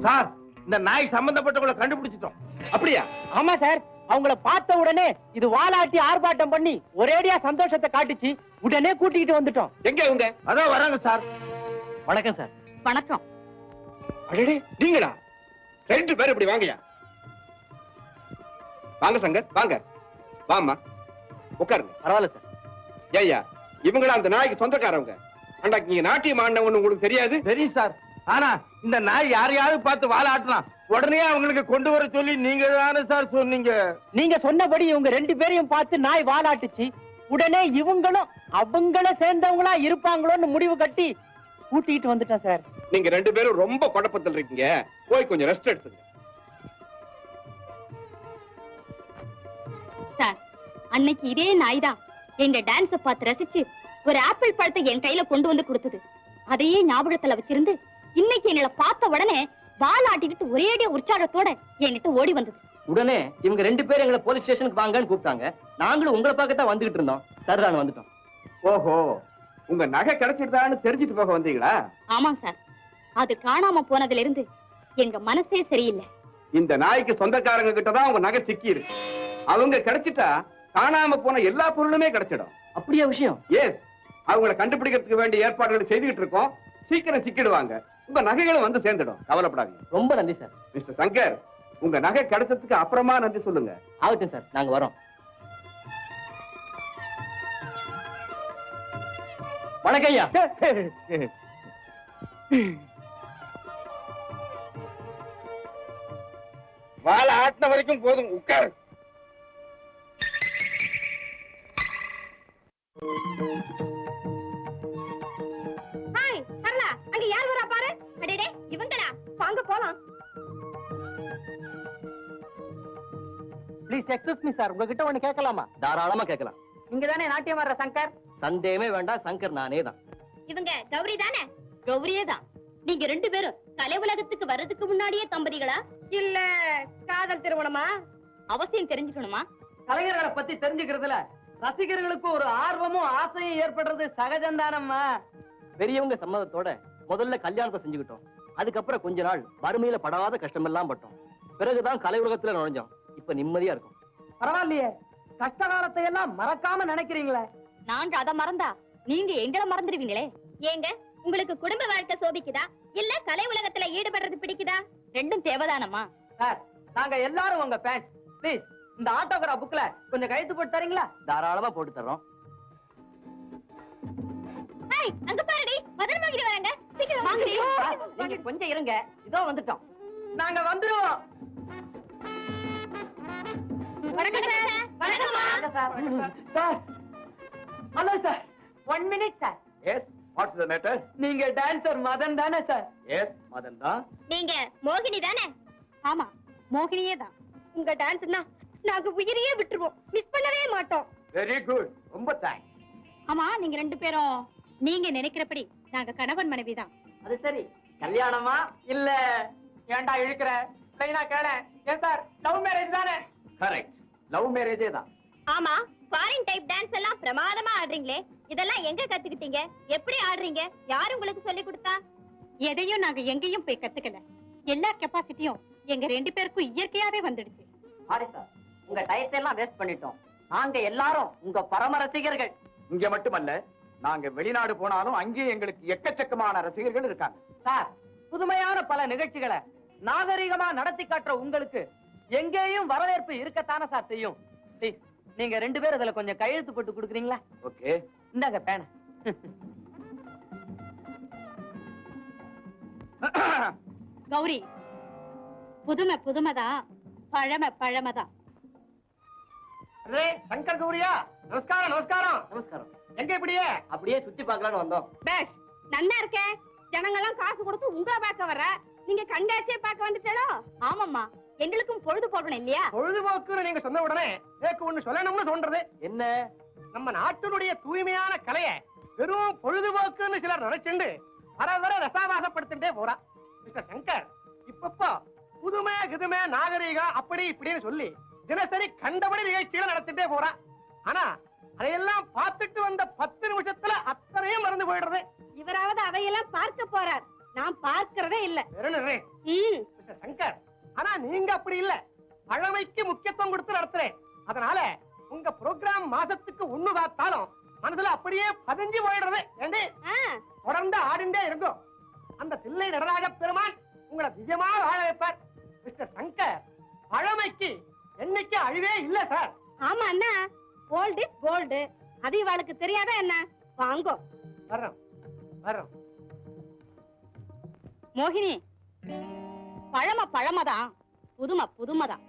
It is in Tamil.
சார், இந்த நாய் சம்பந்தப்பட்டவங்களை கண்டுபிடிச்சிட்டோம். அப்படியா? ஆமா சார், அவங்கள பார்த்த உடனே இது வாலாட்டி ஆர்ப்பாட்டம் பண்ணி ஒரேடியா சந்தோஷத்தை காட்டுச்சு. உடனே கூட்டிக்கிட்டு வந்துட்டோம். எங்க அவங்க? அதான் வராங்க சார். வணக்கம் சார். வணக்கம். அடடே, நீங்களா? 2 பேரும் இப்படி வாங்கயா. வாங்க சங்கர், வாங்க. வாமா, உட்காருங்க. பரவாயில்ல சார். ஏய்யா, இவங்கள அந்த நாய்க்கு சொந்தக்காரவங்க. அன்றைக்கு நீங்க நாட்டியம் ஆடினவன்னு உங்களுக்கு தெரியாது? தெரியும் சார். ஆனா இந்த நாய் யாரையாவது பார்த்து வாழ ஆட்டலாம், உடனே அவங்களுக்கு கொண்டு வர சொல்லி நீங்க தானே சார் சொன்னீங்க. நீங்க சொன்னபடி இவங்க 2 பேரையும் பார்த்து நாய் வாலாட்டுச்சு. உடனே இவங்களும் அவங்கள சேர்ந்தவங்களா இருப்பாங்களோன்னு முடிவு கட்டி கூட்டிட்டு வந்துட்டேன் சார். நீங்க 2 பேரும் ரொம்ப குழப்பத்தில் இருக்கீங்க. போய் கொஞ்சம் ரெஸ்ட் எடுத்துங்க. சார், அன்னைக்கு இதே நாய் தான் எங்க டான்ஸ பார்த்து ரசிச்சு ஒரு ஆப்பிள் பழத்தை என் கையில கொண்டு வந்து கொடுத்தது. அதையே ஞாபகத்துல வச்சிருந்து இன்னைக்கு என்னை பார்த்த உடனே வாலாட்டிக்கிட்டு ஒரேடியா உற்சாகத்தோட என்கிட்ட ஓடி வந்தது. உடனே இவங்க 2 பேரும் எங்களை போலீஸ் ஸ்டேஷனுக்கு வாங்கன்னு கூப்பிட்டாங்க. நாங்களும் உங்களை பார்க்கத்தான் வந்துகிட்டு இருந்தோம். சரிதான், வந்துட்டோம். ஓஹோ, உங்க நகை கிடைச்சிட்டான்னு தெரிஞ்சிட்டு போக வந்தீங்களா? ஆமாங்க சார், அது காணாம போனதுல இருந்து எங்க மனசே சரியில்லை. இந்த நாய்க்கு சொந்தக்காரங்க கிட்டதான் உங்க நகை சிக்கி இருக்கு. அவங்க கிடைச்சிட்டா காணாம போன எல்லா பொருளுமே கிடைச்சிடும். அப்படியே விஷயம்? எஸ், அவங்களை கண்டுபிடிக்கிறதுக்கு வேண்டிய ஏற்பாடுகளை செய்துகிட்டு இருக்கோம். சீக்கிரம் சிக்கிடுவாங்க. உங்க நகைகளும் வந்து சேர்ந்துடும். கவலைப்படாதீங்க. ரொம்ப நன்றி சார். மிஸ்டர் சங்கர், உங்க நகை கிடைச்சதுக்கு அப்புறமா நன்றி சொல்லுங்க. ஆகட்டும் சார், நாங்க வரோம். வணக்கம் ஐயா. வாழ ஆட்டின வரைக்கும் போதும், உட்காரு. ஹாய் சரளா, அங்க யார் வரா பாரு. அடடே, இவங்களா? வாங்க போலாம். ப்ளீஸ் எக்ஸ்கியூஸ் மீ சார், உங்ககிட்ட ஒண்ணு கேட்கலாமா? தாராளமா கேட்கலாம். நீங்க தானே நாட்டியம் ஆடுற சங்கர்? சந்தேகமே வேண்டாம், சங்கர் நானே தான். இவங்க கௌரி தானே? கௌரியே தான். நீங்க 2 பேரும் கலை உலகத்துக்கு வர்றதுக்கு முன்னாடியே தம்பதிகளா இல்ல காதல் திருமணமா? அவசியம் தெரிஞ்சுக்கணுமா? கலைஞர்களை பத்தி தெரிஞ்சுக்கிறதுல ரசிகர்களுக்கு ஒரு ஆர்வமும் ஆசையும் ஏற்படுறது சகஜம்தானம்மா. பெரியவங்க சம்மதத்தோட முதல்ல கல்யாணத்தை செஞ்சுக்கிட்டோம். அதுக்கப்புறம் கொஞ்ச நாள் வறுமையில படாத கஷ்டமெல்லாம் பட்டோம். பிறகுதான் கலை உலகத்துல நுழைஞ்சோம். இப்ப நிம்மதியா இருக்கும். பரவாயில்லையே, கஷ்ட காலத்தை எல்லாம் மறக்காம நினைக்கிறீங்களே. நாங்க அத மறந்தா நீங்க எங்களை மறந்துடுவீங்களே. ஏங்க, உங்களுக்கு குடும்ப வாழ்க்கை சோபிக்குதா இல்ல கலை உலகத்துல ஈடுபடுறது பிடிக்குதா? 2ம் தேவைதானம்மா. சார், நாங்க எல்லாரும் உங்க ஃபேன். ப்ளீஸ் இந்த ஆட்டோகிராஃப் புக்ல கொஞ்சம் கையெழுத்து போட்டு தரீங்களா? தாராளமா போட்டு தர்றோம். ஹாய், அங்க பாருடி, மதன் மகிழ வராங்க. சீக்கிரம் வாங்கடி. நீங்க கொஞ்சம் இருங்க, இதோ வந்துட்டோம். நாங்க வந்துருவோம். வணக்கம் சார். வணக்கம்மா. Sir, hello sir, 1 minute sir. Yes, what's the matter? நீங்க டான்சர் மதன் தானே சார்? எஸ், மதன் தான். நீங்க மோகினி தானே? ஆமா, மோகினியே தான். உங்க டான்ஸ்னா நாங்க உயிரையே விட்டுருவோம், மிஸ் பண்ணவே மாட்டோம். வெரி குட், ரொம்ப தேங்க்ஸ். ஆமா, நீங்க 2 பேரும் நீங்க நினைக்கிறபடி நாங்க கணவன் மனைவி தான். அது சரி, கல்யாணமா இல்ல ஏண்டா இழுக்கிற? லைனா கேள. ஏன் சார், லவ் மேரேஜ் தானே? கரெக்ட், லவ் மேரேஜே தான். ஆமா, ஃபாரின் டைப் டான்ஸ் எல்லாம் பிரமாதமா ஆடுறீங்களே, இதெல்லாம் எங்க கத்துக்கிட்டீங்க? எப்படி ஆடுறீங்க? யார் உங்களுக்கு சொல்லி கொடுத்தா? எதையும் நாங்க எங்கேயும் போய் கத்துக்கல. எல்லா கெப்பாசிட்டியும் எங்க 2 பேருக்கும் இயற்கையாவே வந்துடுச்சு. சாரி சார், உங்க டயத்தை எல்லாம் வேஸ்ட் பண்ணிட்டோம். நாங்க எல்லாரும் உங்க பரம ரசிகர்கள். இங்க மட்டுமல்ல, நாங்க வெளிநாடு போனாலும் அங்கேயும் எங்களுக்கு எக்கச்சக்கமான ரசிகர்கள் இருக்காங்க. சார், புதுமையான பல நிகழ்ச்சிகளை நாகரிகமா நடத்தி காட்டுற உங்களுக்கு எங்கேயும் வரவேற்பு இருக்கத்தானே சார் செய்யும். ப்ளீஸ் நீங்க 2 பேரும் இதுல கொஞ்சம் கையெழுத்து போட்டு கொடுக்குறீங்களா? ஓகே, இந்தாங்க பேன. கௌரி, புதுமை புதுமைதான், பழமை பழமைதான். அரே சங்கர் கௌரியா, நமஸ்காரம். நமஸ்காரம். நமஸ்காரம். எங்க இப்படியே அப்படியே சுத்தி பார்க்கலாம்னு வந்தோம். பேஷ், நல்லா இருக்கே. ஜனங்கெல்லாம் காசு கொடுத்து உங்களை பார்க்க வர, நீங்க கண்காட்சியை பார்க்க வந்துட்டோ? ஆமாம்மா, எங்களுக்கும் பொழுது போகணும் இல்லையா? பொழுதுபோக்குன்னு நீங்க சொன்ன உடனே எனக்கு ஒண்ணு சொல்லணும்னு தோன்றது. என்ன? நம்ம நாட்டினுடைய தூய்மையான கலையை வெறும் பொழுதுபோக்குன்னு சிலர் நினைச்சுண்டு வர வர ரசாபாசப்படுத்திட்டே போறா. மிஸ்டர் சங்கர், இப்பப்போ புதுமை கிதுமை நாகரீகம் அப்படி இப்படின்னு சொல்லி தினசரி கண்டபடி நிகழ்ச்சிகளை நடத்திட்டே போறா. ஆனா அதையெல்லாம் பார்த்துட்டு வந்த 10 நிமிஷத்துல அத்தனையும் மறந்து போயிடுறது. இவராவது அதையெல்லாம் பார்க்க போறார், நான் பார்க்கிறதே இல்ல. மிஸ்டர் சங்கர், ஆனா நீங்க அப்படி இல்ல, பழமைக்கு முக்கியத்துவம் கொடுத்து நடத்துறேன். அதனால உங்க ப்ரோக்ராம் மாசத்துக்கு ஒண்ணு பார்த்தாலும் மனசுல அப்படியே பதிஞ்சு போயிடுறது. ஏண்டி தொடர்ந்து ஆடிண்டே இருக்கும். அந்த தில்லை நடராஜ பெருமான் உங்களை நிஜமா வாழ வைப்பார். மிஸ்டர் சங்கர், பழமைக்கு என்னைக்கு அழிவே இல்ல சார். ஆமா அண்ணா, கோல்டு இஸ் கோல்டு. அது இவாளுக்கு தெரியாதா என்ன? வாங்கோ. வர்றோம் வர்றோம். மோகினி, பழமை பழமைதான், புதுமை புதுமைதான்.